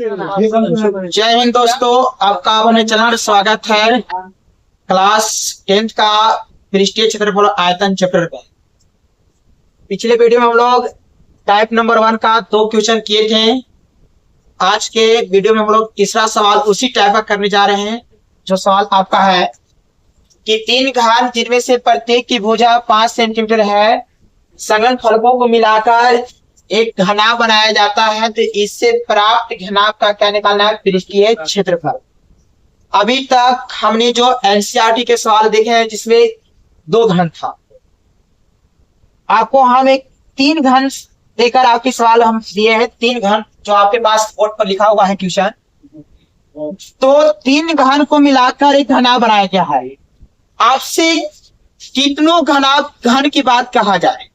जय हिंद दोस्तों, आपका अपने चैनल में स्वागत है। क्लास 10th का पृष्ठीय क्षेत्रफल आयतन चैप्टर का पिछले वीडियो में हम लोग टाइप नंबर 1 का 2 क्वेश्चन किए थे। आज के वीडियो में हम लोग तीसरा सवाल उसी टाइप का करने जा रहे हैं। जो सवाल आपका है कि 3 घन जिनमें से प्रत्येक की भुजा 5 सेंटीमीटर है, संलग्न फलकों को मिलाकर एक घनाभ बनाया जाता है, तो इससे प्राप्त घनाभ का क्या निकालना है? पृष्ठीय क्षेत्रफल। अभी तक हमने जो एनसीईआरटी के सवाल देखे हैं जिसमें 2 घन था, आपको हम एक 3 घन देकर आपके सवाल हम दिए हैं। 3 घन जो आपके पास बोर्ड पर लिखा हुआ है क्वेश्चन, तो 3 घन को मिलाकर एक घनाभ बनाया गया है। आपसे कितनों घन की बात कहा जाए,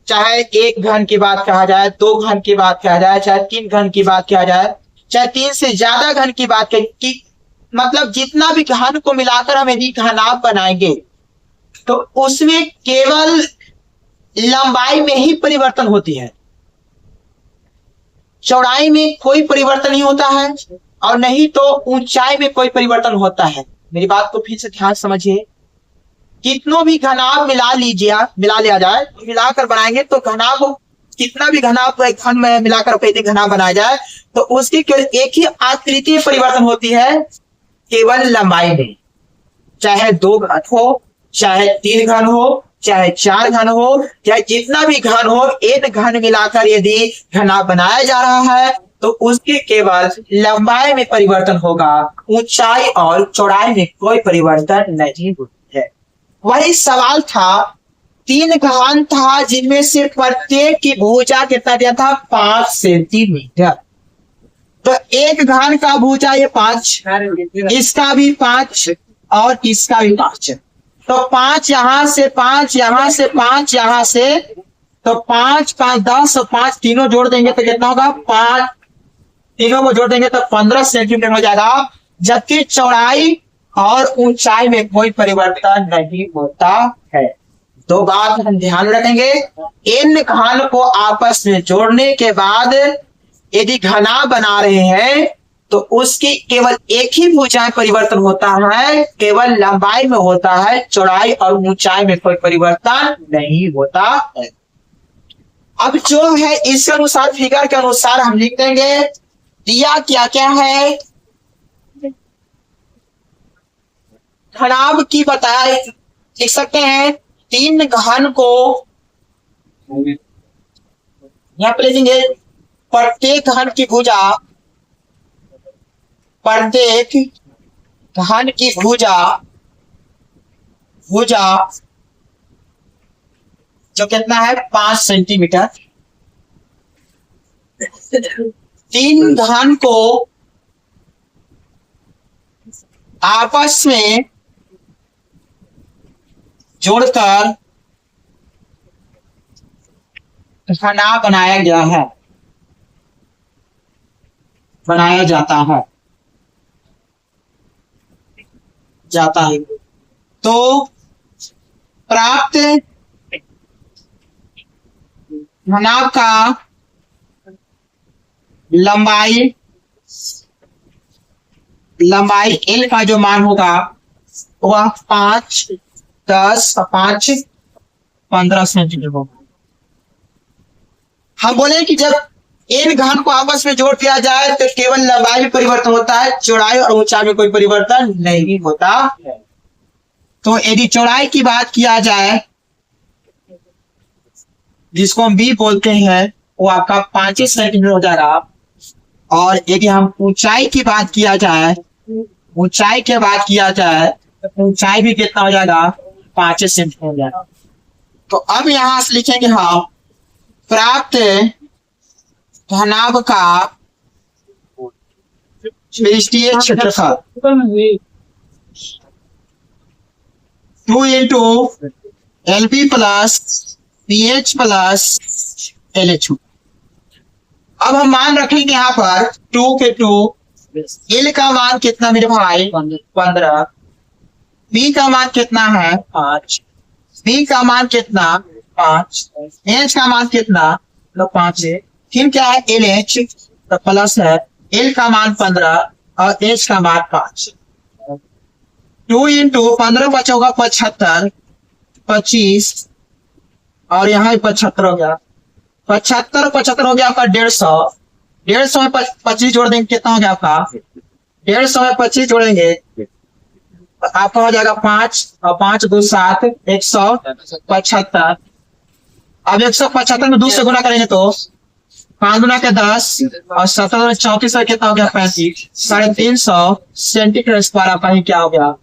चाहे 1 घन की बात कहा जाए, 2 घन की बात कहा जाए, चाहे 3 घन की बात कहा जाए, चाहे 3 से ज्यादा घन की बात की, मतलब जितना भी घन को मिलाकर हम यदि घनाभ बनाएंगे तो उसमें केवल लंबाई में ही परिवर्तन होती है, चौड़ाई में कोई परिवर्तन नहीं होता है और नहीं तो ऊंचाई में कोई परिवर्तन होता है। मेरी बात को फिर से ध्यान समझिए। कितनों भी घनाभ मिला लिया जाए, मिलाकर बनाएंगे तो घनाभ, कितना भी घनाभ एक घन में मिलाकर घनाभ बनाया जाए तो उसकी केवल एक ही आकृति परिवर्तन होती है, केवल लंबाई में। चाहे 2 घन हो, चाहे 3 घन हो, चाहे 4 घन हो, चाहे जितना भी घन हो, एक घन मिलाकर यदि घनाभ बनाया जा रहा है तो उसके केवल लंबाई में परिवर्तन होगा, ऊंचाई और चौड़ाई में कोई परिवर्तन नहीं होता। वही सवाल था, 3 घन था जिनमें से प्रत्येक की भुजा कितना दिया था? 5 सेंटीमीटर। तो एक घन का भुजा ये 5, इसका भी 5 और इसका भी 5। तो 5 यहां से, 5 यहां से, 5 यहां से, तो 5 5 10 और 5 तीनों जोड़ देंगे तो कितना होगा? 5 तीनों को जोड़ देंगे तो 15 सेंटीमीटर हो जाएगा। जबकि चौड़ाई और ऊंचाई में कोई परिवर्तन नहीं होता है। 2 बात हम ध्यान रखेंगे। इन घन को आपस में जोड़ने के बाद यदि घनाभ बना रहे हैं तो उसकी केवल एक ही भुजा में परिवर्तन होता है, केवल लंबाई में होता है, चौड़ाई और ऊंचाई में कोई परिवर्तन नहीं होता है। अब जो है इसके अनुसार, फिगर के अनुसार हम लिख देंगे दिया क्या क्या है। घनाभ की बताया लिख सकते हैं। 3 घन को यहां पर लिखेंगे, प्रत्येक घन की भुजा, प्रत्येक घन की भुजा जो कितना है? 5 सेंटीमीटर। 3 घन को आपस में जोड़कर घनाभ बनाया जाता है तो प्राप्त घनाभ का लंबाई L का जो मान होगा वह 5 10 5 15 सेंटीमीटर होगा। हम बोले कि जब इन घन को आपस में जोड़ दिया जाए तो केवल लंबाई में परिवर्तन होता है, चौड़ाई और ऊंचाई में कोई परिवर्तन नहीं होता है। तो यदि चौड़ाई की बात किया जाए, जिसको हम B बोलते हैं, वो आपका 5 सेंटीमीटर हो जाएगा। और यदि हम ऊंचाई की बात किया जाए, ऊंचाई तो ऊंचाई भी कितना हो जाएगा? 5 सेंटीमीटर हो जाएगा। तो अब यहां से लिखेंगे हम प्राप्त घनाभ का पृष्ठीय क्षेत्रफल 2 into LB plus PH plus LH। अब हम मान रखेंगे यहाँ पर 2 के 2। L का मान कितना मेरे भाई? 15। B का मान कितना है? 5। B का मान कितना? 5। H का मान कितना? 5 है। फिर क्या है? LH तो प्लस है L का मान 15 और H का मान 5। 2 इंटू 15 5 होगा 75, 25 और यहाँ 75 हो गया। 75 75 हो गया आपका 150। 150 में 25 जोड़ देंगे कितना हो गया आपका? 150 में 25 जोड़ेंगे आपका हो जाएगा 5 और 5 2 7 175। अब 175 में 2 से गुना करेंगे तो 5 गुना के 10 और 17 में 34 कितना हो गया? 35। 350 सेंटीग्रेड स्क्वायर आपका ही क्या हो गया?